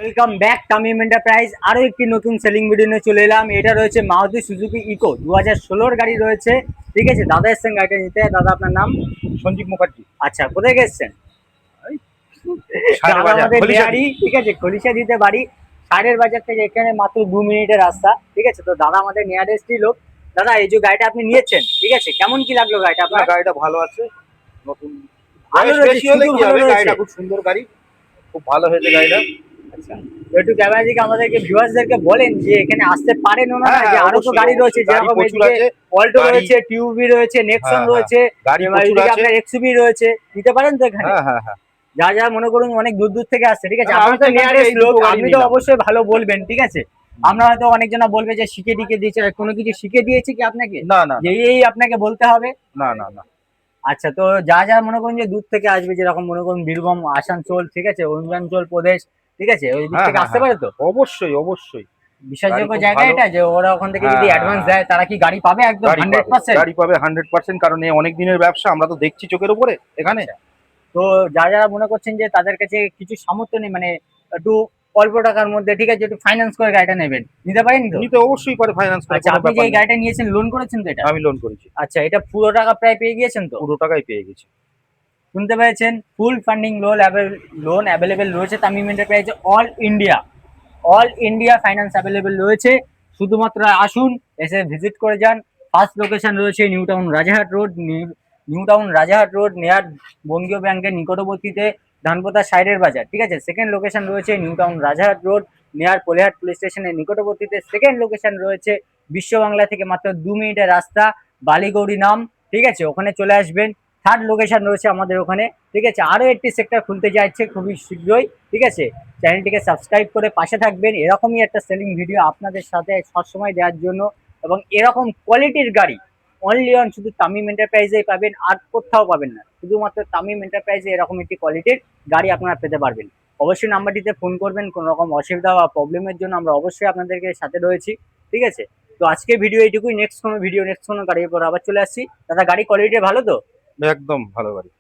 Welcome back Tamim enterprise. আরো একটি নতুন সেলিং ভিডিও নিয়ে চলে এলাম। এটা রয়েছে মারুতি সুজুকি ইকো 2016-র গাড়ি রয়েছে। ঠিক আছে, দাদা এসছেন গাড়িটা নিতে। দাদা আপনার নাম? সঞ্জীব মুখার্জি। আচ্ছা, কোথায় গেছেন? দাদা আমাদের নেয়ারি, ঠিক আছে, খলিশা দিতে বাড়ি। সাড়ের বাজার থেকে এখানে মাত্র 2 মিনিটের রাস্তা। ঠিক আছে, তো দাদা আমাদের নিয়ারেস্ট লোক। দাদা, এই যে গাড়িটা আপনি নিয়েছেন, ঠিক আছে, কেমন কি লাগলো গাড়িটা আপনার? গাড়িটা ভালো আছে, নতুন ভালো বয়স রয়েছে, বেশি হলে শুধু কি ভালো হবে, রয়েছে। গাড়িটা খুব সুন্দর গাড়ি, খুব ভালো হয়েছে গাড়িটা। আচ্ছা, তো একটু ক্যামেরা দিকে আমাদেরকে ভিউয়ার্সদেরকে বলেন যে এখানে আসতে পারেন ওনারা, হ্যাঁ যে হ্যাঁ, আরো তো অবশ্যই গাড়ি রয়েছে, অবশ্যই, গাড়ি যেরকম প্রচুর এদিকে আছে, অল্টো গাড়ি রয়েছে, টিউবি রয়েছে, নেক্সন হ্যাঁ হ্যাঁ, রয়েছে, গাড়ি এবার প্রচুর এদিকে আছে। আপনার এক্সইউভি রয়েছে, নিতে পারেন তো এখানে। হ্যাঁ হ্যাঁ হ্যাঁ, যা যা মনে করুন অনেক দূর দূর থেকে আসছে, ঠিক আছে, হ্যাঁ, আমি আপনার তো তো এখান থেকে নিয়ারেস্ট এই লোক, দুটো গাড়ি আপনি তো নিলাম। অবশ্যই ভালো বলবেন, ঠিক আছে। আমরা হয়তো অনেকজনা বলবে যে শিখে টিকে দিয়েছে, কোনো কিছু শিখে দিয়েছে কি আপনাকে, না না যে না এই আপনাকে বলতে হবে? না না না। আচ্ছা, তো যা যা মনে করুন যে দূর থেকে আসবে, যেরকম মনে করুন বীরভূম, আসানসোল, ঠিক আছে, অরুণাচল প্রদেশ, ঠিক আছে, ওই দিক হ্যাঁ থেকে হ্যাঁ আসতে হ্যাঁ, পারে তো। অবশ্যই অবশ্যই। গাড়ি বিশ্বাসযোগ্য খুব জায়গা ভালো। এটা, যে ওরা ওখান থেকে হ্যাঁ যদি হ্যাঁ অ্যাডভান্স হ্যাঁ, দেয়, তারা কি গাড়ি পাবে একদম গাড়ি পাবে, 100%? গাড়ি পাবে 100%, কারণ এই অনেক দিনের ব্যবসা, আমরা তো দেখছি চোখের উপরে এখানে। আচ্ছা, তো যারা যারা মনে করছেন যে তাদের কাছে কিছু সামর্থ্য নেই, মানে একটু অল্প টাকার মধ্যে, ঠিক আছে, একটু ফাইন্যান্স করে গাড়িটা নেবেন, নিতে পারেন তো? নিতে অবশ্যই পারে, ফাইন্যান্স করে, আচ্ছা, কোনো আপনি যে ব্যাপার এই নেই। গাড়িটা নিয়েছেন, লোন করেছেন তো এটা? আমি লোন করেছি, আচ্ছা, এটা পুরো টাকা প্রায় পেয়ে গিয়েছেন তো? পুরো টাকাই পেয়ে গেছি। শুনতে পেয়েছেন, ফুল ফান্ডিং লোন অ্যাভেলেবেল রয়েছে তামিম এন্টারপ্রাইজে। অল ইন্ডিয়া ফাইন্যান্স অ্যাভেলেবেল রয়েছে। শুধুমাত্র আসুন, এসে ভিজিট করে যান। ফার্স্ট লোকেশন রয়েছে new town Rajarhat road near বঙ্গীয় ব্যাংকের নিকটবর্তীতে, ধানপোতা সাইডের বাজার। ঠিক আছে, সেকেন্ড লোকেশন রয়েছে new town Rajarhat road near Kolihat police স্টেশনের নিকটবর্তীতে। সেকেন্ড লোকেশন রয়েছে বিশ্ব বাংলা থেকে মাত্র 2 মিনিটের রাস্তা, বালিগৌড়ি নাম। ঠিক আছে, ওখানে চলে আসবেন। থার্ড লোকেশন রয়েছে আমাদের ওখানে। ঠিক আছে, আরো একটি সেক্টর খুলতে যাচ্ছে খুবই শীঘ্রই। ঠিক আছে, চ্যানেলটিকে সাবস্ক্রাইব করে পাশে থাকবেন, এরকমই একটা সেলিং ভিডিও আপনাদের সাথে সবসময় দেওয়ার জন্য। এবং এরকম কোয়ালিটির গাড়ি অনলি অন শুধু তামিম এন্টারপ্রাইজেই পাবেন, আর কোথাও পাবেন না। শুধুমাত্র তামিম এন্টারপ্রাইজে এরকম একটি কোয়ালিটির গাড়ি আপনারা পেতে পারবেন। অবশ্যই নাম্বারটিতে ফোন করবেন, কোনো রকম অসুবিধা বা প্রবলেমের জন্য আমরা অবশ্যই আপনাদেরকে সাথে রয়েছি। ঠিক আছে, তো আজকে ভিডিও এইটুকুই। নেক্সট কোনো গাড়ির পর আবার চলে আসছি। দাদা, গাড়ি কোয়ালিটি ভালো তো? একদম ভালো গাড়ি।